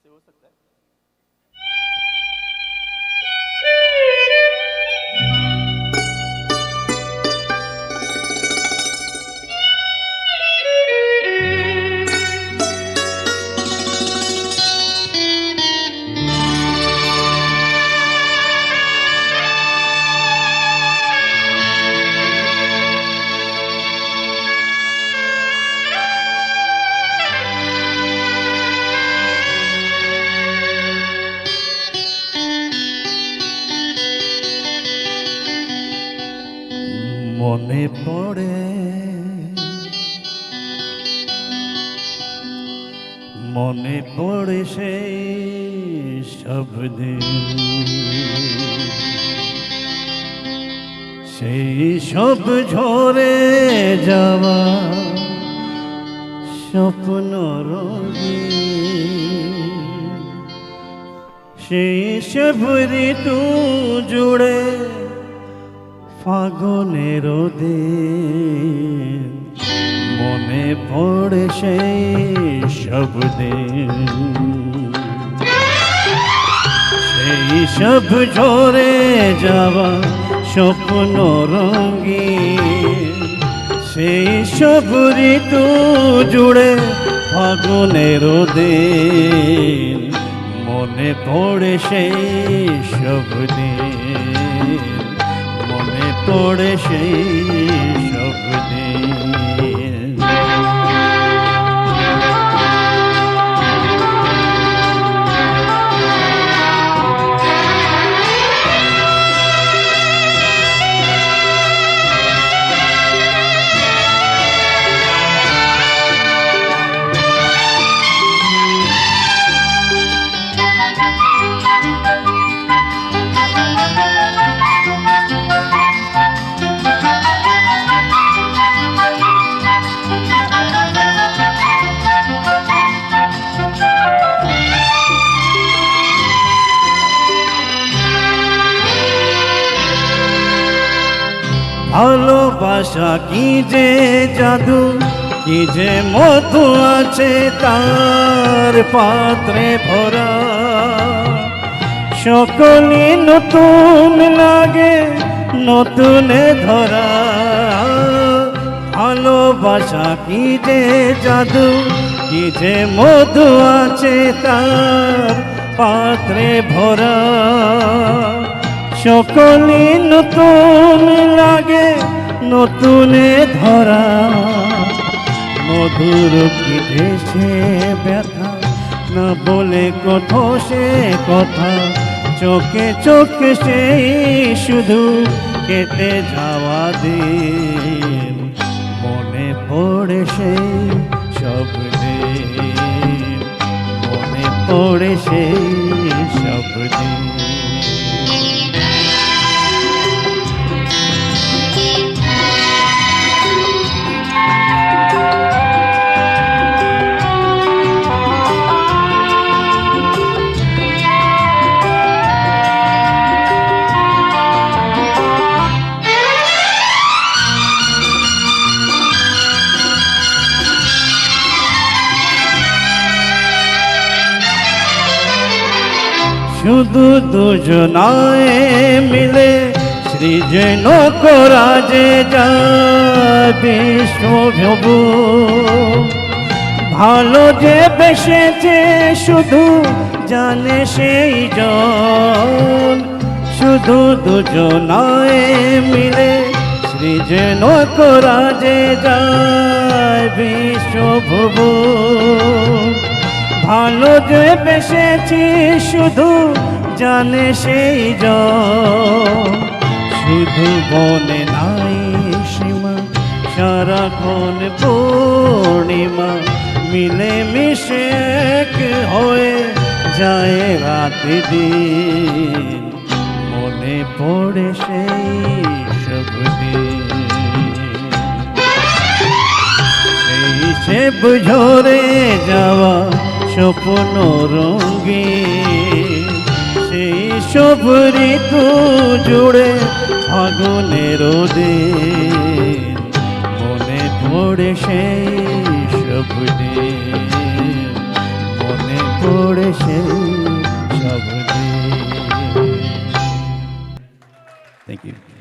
से हो सकता है। মনে পড়ে মনে পড়ে সেই সব দিন, সেই সব ঝরে যাওয়া স্বপ্ন রঙিন, সেই সব ঋতু জুড়ে ফাগুনের দিন। মনে পড়ে সেই সব দিন, সেই সব ঝরে যাওয়া স্বপ্ন রঙিন, সেই সব ঋতু জুড়ে ফাগুনের দিন। মনে পড়ে সেই সব দিন, মনে পড়ে সেই সব দিন। ভালোবাসা কি যে জাদু, কি যে মধু আছে তার পাত্রে ভরা। সকলে নতুন লাগে নতুনে ধরা। ভালোবাসা কি যে জাদু, কি যে মধু আছে তার পাত্রে ভরা। সকলে নতুন লাগে নতুনে ধরা। মধুর কি দেশে ব্যথা, না বলে কত সে কথা। চোখে চোখে সেই শুধু কেটে যাওয়া দিন। মনে পড়ে সেই সব দিন, মনে পড়ে সেই সব দিন। শুধু দুজনায় মিলে সৃজন করা যে যায় বিশ্বভবু। ভালো যে বেসেছে শুধু জানে সেই জন। শুধু দুজনায় মিলে সৃজন করা যে যায় বিশ্বভবু। ভালো যে বেসেছি শুধু জানে সেই জন। শুধু বনে নাই সীমা, সারাক্ষণ পূর্ণিমা। মিলে মিশে এক হয়ে যায় রাত দিন। মনে পড়ে সেই সব দিন, সেই সে ঝরে যাওয়া স্বপ্ন রঙিন। সেই সব ঋতু জুড়ে ফাগুনের দিন। মনে পড়ে সেই সব দিন, মনে পড়ে সেই সব দিন। Thank you.